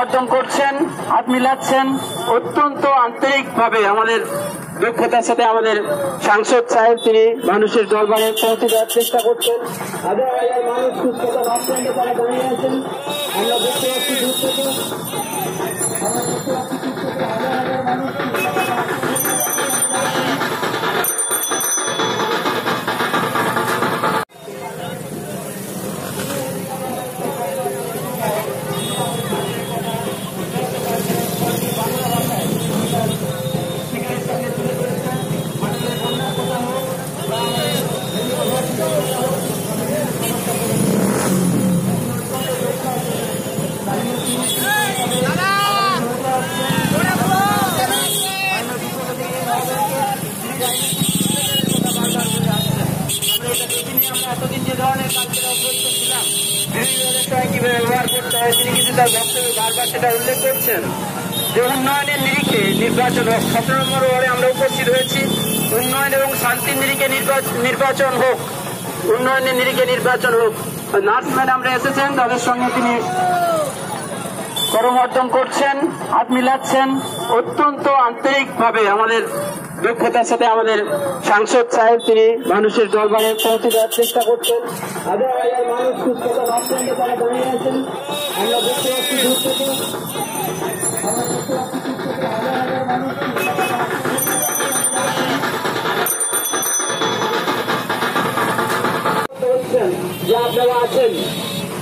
করমর্দন করছেন, হাত মিলাচ্ছেন, অত্যন্ত আন্তরিকভাবে আমাদের দক্ষতার সাথে আমাদের সাংসদ সাহেব তিনি মানুষের দরবারে পৌঁছে দেওয়ার চেষ্টা করছেন। হাজার হাজার মানুষ সুস্থতা বাসস্ট্যান্ডে তারা দাঁড়িয়ে আছেন। আমরা দেখতে পাচ্ছি দূর থেকে এতদিন যে ধরনের কালচার অভ্যস্ত ছিলাম বিভিন্ন সময় কিভাবে ব্যবহার করতে হয় তিনি কিন্তু তার বক্তব্যে বারবার সেটা উল্লেখ করছেন যে উন্নয়নের নিরিখে নির্বাচন হোক। 17 নম্বর ওয়ার্ডে আমরা উপস্থিত হয়েছি। উন্নয়ন এবং শান্তির নিরিখে নির্বাচন হোক, উন্নয়নের নিরিখে নির্বাচন হোক। নার্স ম্যাডামরা এসেছেন, তাদের সঙ্গে তিনি করমর্দন করছেন, হাত মিলাচ্ছেন, অত্যন্ত আন্তরিকভাবে আমাদের দক্ষতার সাথে আমাদের সাংসদ সাহেব তিনি মানুষের দরবারে পৌঁছে দেওয়ার চেষ্টা করছেন। হাজার হাজার মানুষ সুস্থতা বাসস্ট্যান্ডে তারা দাঁড়িয়ে আছেন। আমরা দেখতে পাচ্ছি দূর থেকে যে আপনারা আছেন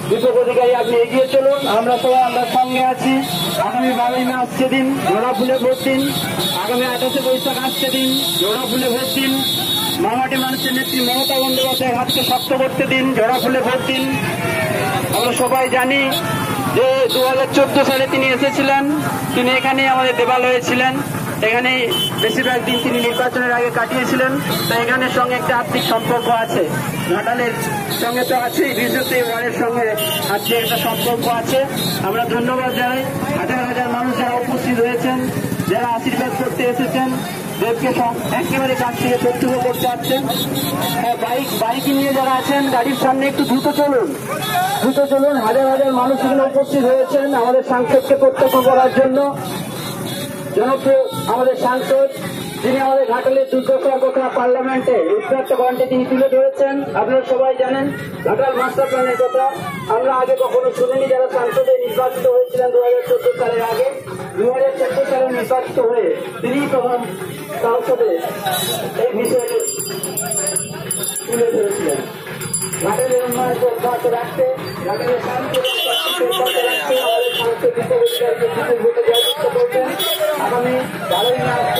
দীপক অধিকারী, আপনি এগিয়ে চলুন। আমরা সবাই আমরা সঙ্গে আছি। আগামী 12ই মার্চ সেদিন জোড়া ফুলে ভোট দিন, আগামী 28শে বৈশাখ আসছে দিন জোড়া ফুলে ভোট দিন। মামাটি মানুষের নেত্রী মমতা বন্দ্যোপাধ্যায়ের হাতকে শক্ত করতে দিন, জোড়া ফুলে ভোট দিন। আমরা সবাই জানি যে 2014 সালে তিনি এসেছিলেন, তিনি এখানেই আমাদের দেবালয়ে ছিলেন, এখানেই বেশিরভাগ দিন তিনি নির্বাচনের আগে কাটিয়েছিলেন। তাই এখানের সঙ্গে একটা আর্থিক সম্পর্ক আছে, ঘাটালের সঙ্গে তো আছেই, বিশেষ ওয়ার্ডের সঙ্গে আজকে একটা সম্পর্ক আছে। আমরা ধন্যবাদ জানাই হাজার হাজার মানুষ যারা উপস্থিত হয়েছেন, যারা আশীর্বাদ করতে এসেছেন, দেবকে একেবারে কাছ থেকে প্রত্যক্ষ করতে আসছেন। বাইক নিয়ে যারা আছেন গাড়ির সামনে একটু দ্রুত চলুন, দ্রুত চলুন। হাজার হাজার মানুষ এখানে উপস্থিত হয়েছেন আমাদের সাংসদকে প্রত্যক্ষ করার জন্য। জনপ্রিয় আমাদের সাংসদ যিনি আমাদের ঘাটালের দুর্দশার কথা পার্লামেন্টে উৎসাহ কণ্ঠে তিনি তুলে ধরেছেন। আপনারা সবাই জানেন ঘাটাল মাস্টার প্ল্যানের কথা আমরা আগে কখনো শুনিনি। যারা সাংসদে নির্বাচিত হয়েছিলেন 2014 সালের আগে, 2014 সালে নির্বাচিত হয়ে তিনি প্রথম সংসদে এই বিষয়টি তুলে ধরেছিলেন। ঘাটালের উন্নয়নকে অব্যাহত রাখতে, ঘাটালের শান্তি অব্যাহত রাখতে আমাদের সাংসদ দীপক অধিকারীকে ভোটে জয়যুক্ত করবেন। আগামী 12ই মার্চ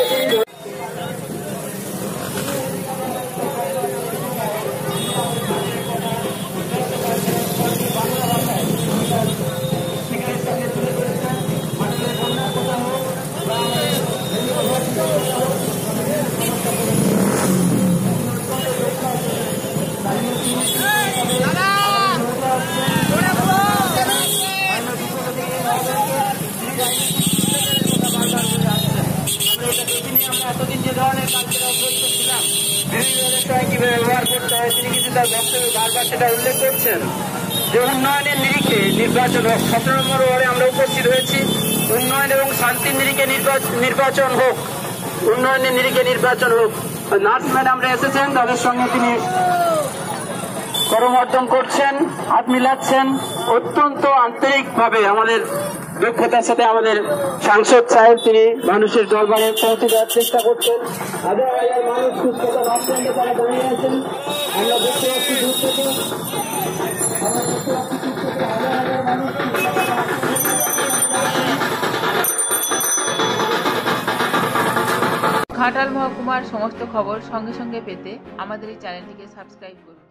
এতদিন যে ধরনের কালচার অভ্যস্ত ছিলাম বিভিন্ন সময় কিভাবে ব্যবহার করতে হয় তিনি কিন্তু তার বক্তব্যে বারবার সেটা উল্লেখ করছেন যে উন্নয়নের নিরিখে নির্বাচন হোক। 17 নম্বর ওয়ার্ডে আমরা উপস্থিত হয়েছি। উন্নয়ন এবং শান্তির নিরিখে নির্বাচন হোক, উন্নয়নের নিরিখে নির্বাচন হোক। নার্স ম্যাডামরা এসেছেন, তাদের সঙ্গে তিনি করমর্দন করছেন, হাত মিলাচ্ছেন, অত্যন্ত আন্তরিকভাবে আমাদের দক্ষতার সাথে আমাদের সাংসদ সাহেব তিনি মানুষের দরবারে পৌঁছে দেওয়ার চেষ্টা করছেন। হাজার হাজার মানুষ সুস্থতা বাসস্ট্যান্ডে তারা দাঁড়িয়ে আছেন। আমরা দেখতে পাচ্ছি দূর থেকে ঘাটাল মহকুমার সমস্ত খবর সঙ্গে সঙ্গে পেতে আমাদের এই চ্যানেলটিকে সাবস্ক্রাইব করুন।